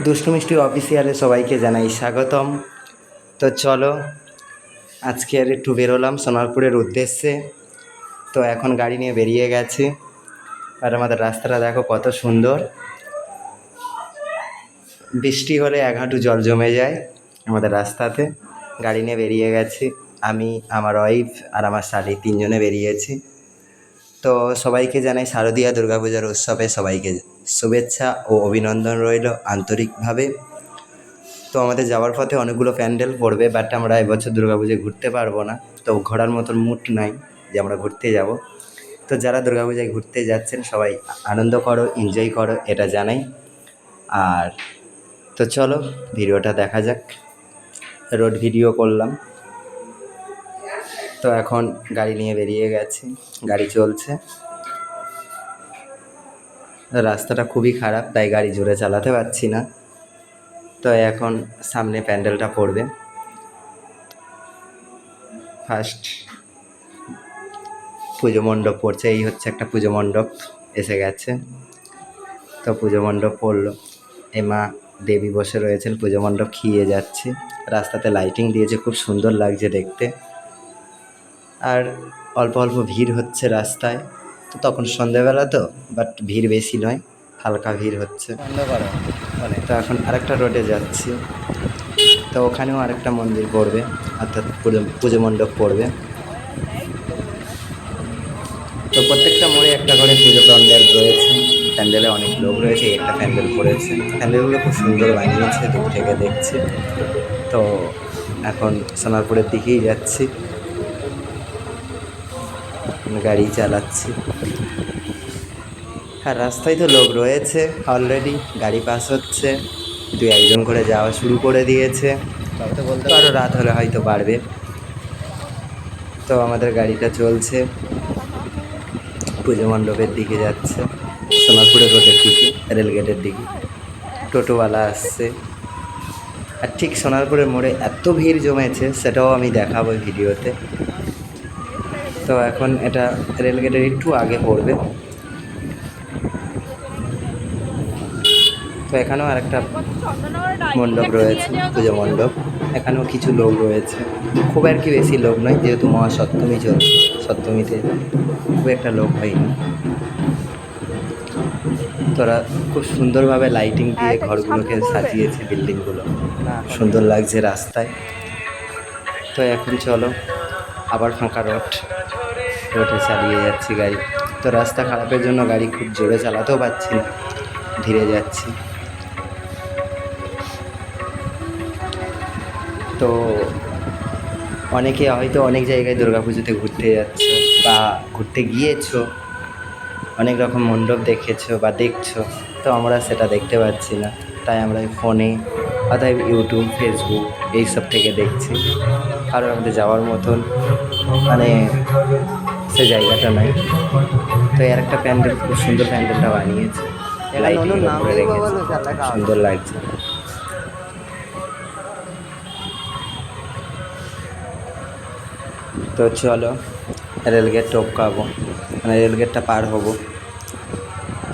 দুষ্টু মিষ্টি অফিসিয়ালে সবাইকে জানাই স্বাগতম। তো চলো, আজকে আর একটু বেরোলাম সোনারপুরের উদ্দেশ্যে। তো এখন গাড়ি নিয়ে বেরিয়ে গেছি, আর আমাদের রাস্তাটা দেখো কত সুন্দর। বৃষ্টি হলে এক হাঁটু জল জমে যায় আমাদের রাস্তাতে। গাড়ি নিয়ে বেরিয়ে গেছি, আমি, আমার ওয়াইফ আর আমার শালি, তিনজনে বেরিয়েছি। তো সবাইকে জানাই শারদীয়া দুর্গাপূজার উৎসবে সবাইকে শুভেচ্ছা ও অভিনন্দন রইল আন্তরিকভাবে। তো আমাদের যাওয়ার পথে অনেকগুলো প্যান্ডেল পড়বে, বাট আমরা এবছর দুর্গাপুজোয় ঘুরতে পারবো না। তো ঘোরার মতন মুড নাই যে আমরা ঘুরতে যাব। তো যারা দুর্গাপূজায় ঘুরতে যাচ্ছেন সবাই আনন্দ করো, এনজয় করো, এটা জানাই। আর তো চলো ভিডিওটা দেখা যাক। রোড ভিডিও করলাম। তো এখন গাড়ি নিয়ে বেরিয়ে গেছি, গাড়ি চলছে। রাস্তাটা খুবই খারাপ, তাই গাড়ি জোরে চালাতে পারছি না। তো এখন সামনে প্যান্ডেলটা পড়বে। ফার্স্ট পুজো মণ্ডপ পড়ছে, এই হচ্ছে একটা পুজো মণ্ডপ এসে গেছে। তো পুজো মণ্ডপ পড়লো, এই মা দেবী বসে রয়েছেন, পুজো মণ্ডপ খেয়ে যাচ্ছে। রাস্তাতে লাইটিং দিয়েছে, খুব সুন্দর লাগছে দেখতে। আর অল্প অল্প ভিড় হচ্ছে রাস্তায়। তো তখন সন্ধ্যেবেলা তো, বাট ভিড় বেশি নয়, হালকা ভিড় হচ্ছে। তো এখন আরেকটা রোডে যাচ্ছি, তো ওখানেও আরেকটা মন্দির পড়বে, অর্থাৎ পুজো মণ্ডপ পড়বে। তো প্রত্যেকটা মোড়ে একটা করে পুজো প্যান্ডেল রয়েছে, প্যান্ডেলে অনেক লোক রয়েছে। একটা প্যান্ডেল পড়েছে, প্যান্ডেলগুলো খুব সুন্দর বানিয়েছে, দূর থেকে দেখছি। তো এখন সোনারপুরের দিকেই যাচ্ছি, গাড়ি চালাচ্ছি। আর রাস্তায় তো লোক রয়েছে অলরেডি, গাড়ি পাস হচ্ছে, দু একজন করে যাওয়া শুরু করে দিয়েছে। আরও রাত হলে হয়তো বাড়বে। তো আমাদের গাড়িটা চলছে, পুজো মণ্ডপের দিকে যাচ্ছে, সোনারপুরের রোডের দিকে, রেলগেটের দিকে। টোটোওয়ালা আসছে। আর ঠিক সোনারপুরের মোড়ে এত ভিড় জমেছে, সেটাও আমি দেখাবো ভিডিওতে। তো এখন এটা রেলগেটের একটু আগে পড়বে। তো এখানেও আরেকটা মণ্ডপ রয়েছে, পুজো মণ্ডপ। এখানেও কিছু লোক রয়েছে, খুব আর কি বেশি লোক নয়, যেহেতু মহাসপ্তমী চলছে, সপ্তমীতে খুব একটা লোক হয়নি। তোরা খুব সুন্দরভাবে লাইটিং দিয়ে ঘরগুলোকে সাজিয়েছে, বিল্ডিংগুলো সুন্দর লাগছে রাস্তায়। তো এখন চলো আবার ফাঁকা রোডে চালিয়ে যাচ্ছি গাড়ি। তো রাস্তা খারাপের জন্য গাড়ি খুব জোরে চালাতেও পারছি না, ধীরে যাচ্ছি। তো অনেকে হয়তো অনেক জায়গায় দুর্গাপুজোতে ঘুরতে যাচ্ছো বা ঘুরতে গিয়েছো, অনেক রকম মণ্ডপ দেখেছো বা দেখছো। তো আমরা সেটা দেখতে পাচ্ছি না, তাই আমরা ফোনে অথবা ইউটিউব, ফেসবুক এইসব থেকে দেখছি। কারণ আমাদের যাওয়ার মতন মানে সে জায়গাটা নাই। তো এর একটা প্যান্ডেল, খুব সুন্দর প্যান্ডেলটা বানিয়েছে, লাইটিং করে রেখেছে, সুন্দর লাগছে। তো চলো রেলগেট টপকাবো, মানে রেলগেটটা পার হবো।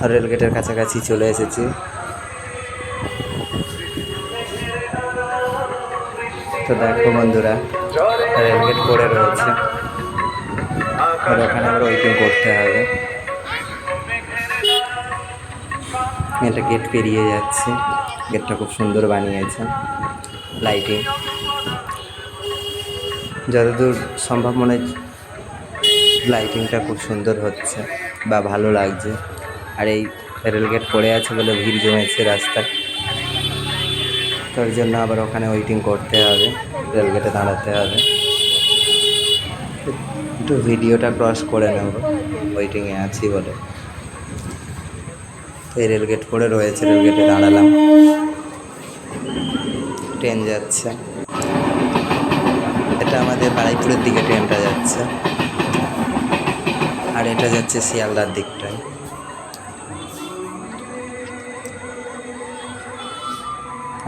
আর রেলগেটের কাছাকাছি চলে এসেছি। তো দেখো বন্ধুরা, রেলগেট পড়ে রয়েছে, আর ওখানে আমরা ওয়েটিং করতে হবে। এটা গেট পেরিয়ে যাচ্ছে, গেটটা খুব সুন্দর বানিয়েছে, লাইটিং যতদূর সম্ভব মনে হয় লাইটিংটা খুব সুন্দর হচ্ছে বা ভালো লাগছে। আর এই রেলগেট পড়ে আছে বলে ভিড় জমেছে রাস্তায়, তো ওই জন্য আবার ওখানে ওয়েটিং করতে হবে, রেলগেটে দাঁড়াতে হবে। একটু ভিডিওটা ক্রস করে নেব, ওয়েটিংয়ে আছি বলে। এই রেলগেট পড়ে রয়েছে, রেলগেটে দাঁড়ালাম, ট্রেন যাচ্ছে। এটা আমাদের বারুইপুরের দিকে ট্রেনটা যাচ্ছে, আর এটা যাচ্ছে শিয়ালদার দিকটায়।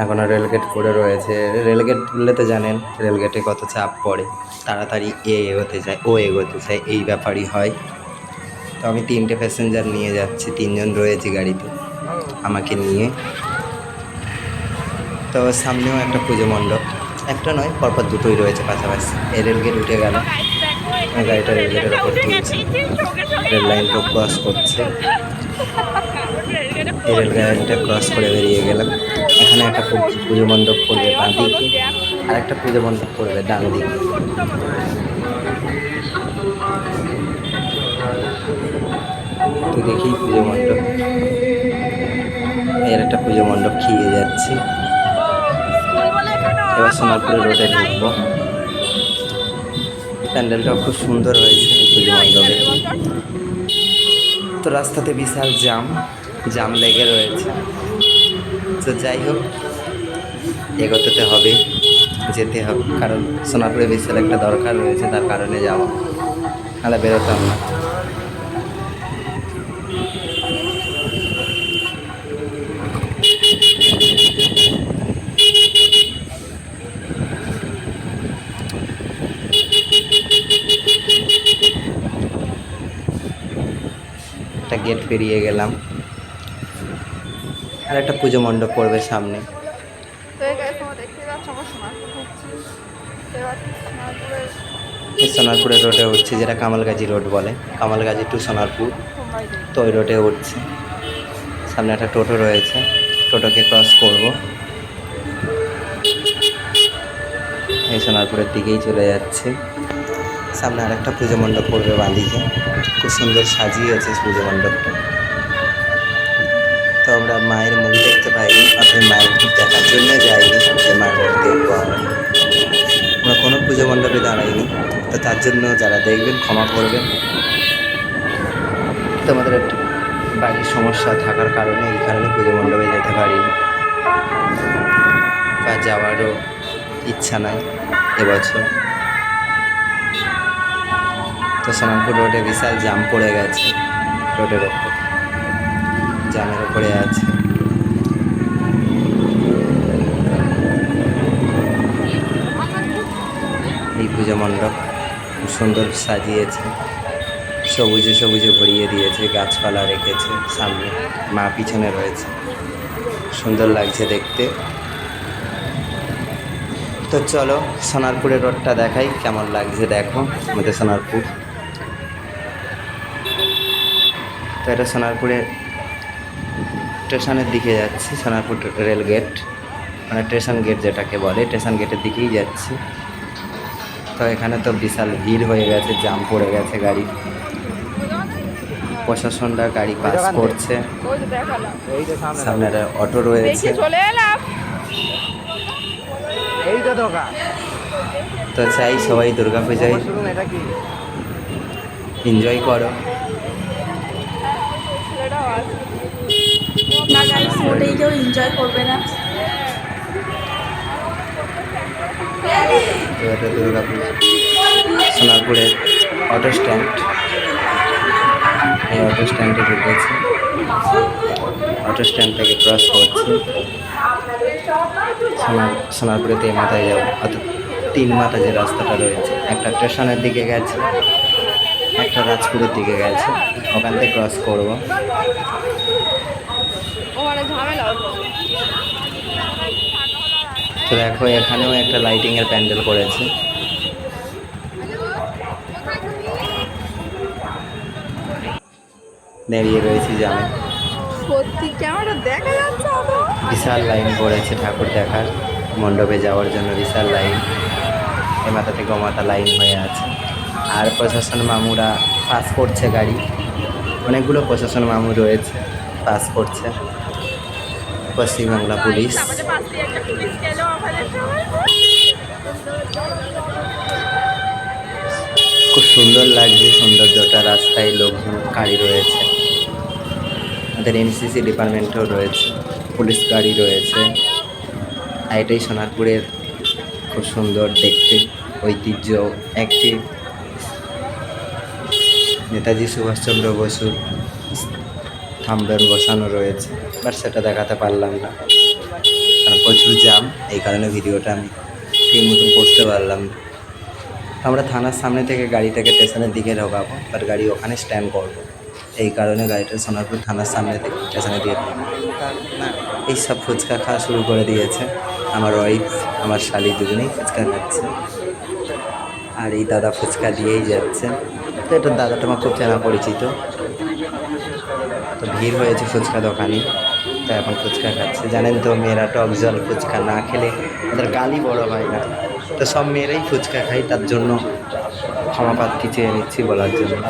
এখনও রেলগেট পড়ে রয়েছে। রেলগেট পড়লে তো জানেন রেলগেটে কত চাপ পড়ে, তাড়াতাড়ি এগোতে চায়, ও এগোতে চায়, এই ব্যাপারই হয়। তো আমি 3টে প্যাসেঞ্জার নিয়ে যাচ্ছি, 3জন রয়েছি গাড়িতে আমাকে নিয়ে। তো সামনেও একটা পুজো মণ্ডপ, একটা নয় পরপর দুটোই রয়েছে পাশাপাশি। এই রেলগেট উঠে গেল, গাড়িটা রেলগেটের ওপর তুলছে, রেল লাইনটা ক্রস করছে। এই রেল লাইনটা ক্রস করে বেরিয়ে গেলাম। এখানে একটা পুজো মণ্ডপ পড়বে বাঁ দিকে, আর একটা পুজো মণ্ডপ পড়বে ডান দিকে। তো দেখি পুজো মণ্ডপ, এর একটা পুজো মণ্ডপ খেয়ে যাচ্ছি। এবার সোনারপুরে রোডে ঢুকবো। প্যান্ডেলটাও খুব সুন্দর হয়েছে পুজো মণ্ডপে। তো রাস্তাতে বিশাল জাম লেগে রয়েছে। তো যাই হোক, এগোতে হবে, যেতে হবে, কারণ সোনারপুরে বিশাল একটা দরকার রয়েছে, তার কারণে যাওয়া, নাহলে বেরোতাম না। একটা গেট পেরিয়ে গেলাম, আর একটা পুজো মণ্ডপ পড়বে সামনে। এই সোনারপুরের রোডে উঠছি, যেটা কামালগাজী রোড বলে, কামালগাজী টু সোনারপুর। তো ওই রোডে উঠছি। সামনে একটা টোটো রয়েছে, টোটোকে ক্রস করব। এই সোনারপুরের দিকেই চলে যাচ্ছে। সামনে আর একটা পুজো মণ্ডপ পড়বে বাঁদিকে, খুব সুন্দর সাজিয়েছে পুজো মণ্ডপটা। তো আমরা মায়ের মুখ দেখতে পাইনি, অথবা মায়ের মুখ দেখার জন্য যাইনি, যে মায়ের মুখ দেখবো আমরা কোনো পুজো মণ্ডপে দাঁড়াইনি। তো তার জন্য যারা দেখবেন ক্ষমা করবেন। তো আমাদের একটা বাড়ির সমস্যা থাকার কারণে এই কারণে পুজো মণ্ডপে যেতে পারিনি, বা যাওয়ারও ইচ্ছা নাই এবছর। তো সোনারপুর রোডে বিশাল জাম পড়ে গেছে, রোডের ওপর জামের ওপরে আছে। এই পুজো মণ্ডপ খুব সুন্দর সাজিয়েছে, সবুজে ভরিয়ে দিয়েছে, গাছপালা রেখেছে সামনে, মা পিছনে রয়েছে, সুন্দর লাগছে দেখতে। তো চলো সোনারপুরের রোডটা দেখাই কেমন লাগছে, দেখো আমাদের সোনারপুর। তো এটা সোনারপুরের স্টেশনের দিকে যাচ্ছি, সোনারপুর রেল গেট, মানে স্টেশন গেট যেটাকে বলে, স্টেশন গেটের দিকেই যাচ্ছি। তো এখানে তো বিশাল ভিড় হয়ে গেছে, জাম পড়ে গেছে গাড়ি, প্রশাসনরা গাড়ি পাস করছে, সামনে অটো রয়েছে। তো চাই সবাই দুর্গাপূজায় এনজয় করো। মোটেই কেউ এনজয় করবে না। তো এটা দুর্গাপূজা, সোনারপুরের অটো স্ট্যান্ড। এই অটো স্ট্যান্ডে ঢুকেছে, অটো স্ট্যান্ডটাকে ক্রস করছি। সোনারপুরে তে মাথায় যাবো, অর্থাৎ তিন মাথা যে রাস্তাটা রয়েছে, একটা স্টেশনের দিকে গেছে, একটা রাজপুরের দিকে গেছে, ওখান থেকে ক্রস করবো। তো দেখো এখানেও একটা লাইটিংয়ের প্যান্ডেল করেছে। দাঁড়িয়ে রয়েছি জামে, সত্যি ক্যামেরা দেখা যাচ্ছে, বিশাল লাইন পড়েছে ঠাকুর দেখার, মণ্ডপে যাওয়ার জন্য বিশাল লাইন, এ মাথা থেকে ও মাথা লাইন হয়ে আছে। আর প্রশাসন মামুরা পাস করছে গাড়ি, অনেকগুলো প্রশাসন মামু রয়েছে, পাস করছে। পশ্চিমবাংলা পুলিশ। খুব সুন্দর লাগছে সৌন্দর্যটা, রাস্তায় লোকজন, গাড়ি রয়েছে, আমাদের এনসিসি ডিপার্টমেন্টও রয়েছে, পুলিশ গাড়ি রয়েছে। আর এটাই সোনারপুরের খুব সুন্দর দেখতে ঐতিহ্য একটি। নেতাজি সুভাষচন্দ্র বসুর থাম্বেল বসানো রয়েছে, বাট সেটা দেখাতে পারলাম না, কারণ প্রচুর জ্যাম, এই কারণে ভিডিওটা আমি ঠিক মতন করতে পারলাম না। আমরা থানার সামনে থেকে গাড়িটাকে স্টেশনের দিকে ঢোকাবো, বাট গাড়ি ওখানে স্ট্যান্ড করবো, এই কারণে গাড়িটা সোনারপুর থানার সামনে থেকে স্টেশনে দিয়ে না এইসব ফুচকা খাওয়া শুরু করে দিয়েছে। আমার ওয়াইফ, আমার শালি দুজনেই ফুচকা খাচ্ছে। আর এই দাদা ফুচকা দিয়েই যাচ্ছে। তো এটা দাদাটা আমার খুব চেনা পরিচিত। তো ভিড় হয়েছে ফুচকা দোকানে, তো এখন ফুচকা খাচ্ছে। জানেন তো মেয়েরা টক জল ফুচকা না খেলে ওদের গালই বড় হয় না। তো সব মেয়েরাই ফুচকা খায়, তার জন্য ক্ষমা প্রার্থী চেয়ে নিচ্ছি বলার জন্য।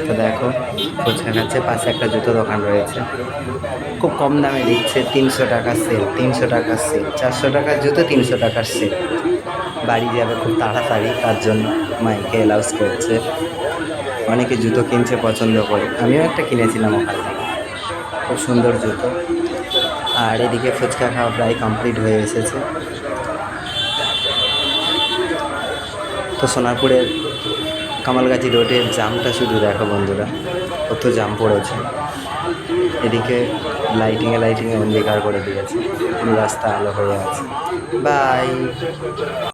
তো দেখো ফুচকা খাচ্ছে, পাশে একটা জুতো দোকান রয়েছে, খুব কম দামে দিচ্ছে। 300 টাকা সেল, 300 টাকার সেল, 400 টাকার জুতো 300 টাকার সেল। বাড়ি যাবে খুব তাড়াতাড়ি, তার জন্য মাইকে অ্যালাউন্স করছে। অনেকে জুতো কিনছে পছন্দ করে, আমিও একটা কিনেছিলাম ওখান থেকে, খুব সুন্দর জুতো। আর এদিকে ফুচকা খাওয়া প্রায় কমপ্লিট হয়ে এসেছে। তো সোনারপুরের কামালগাছি রোডের জামটা শুধু দেখো বন্ধুরা, কত জাম পড়েছে। এদিকে লাইটিংয়ে অন্ধকার করে দিয়েছে, পুরো রাস্তা আলো হয়ে আছে। বাই।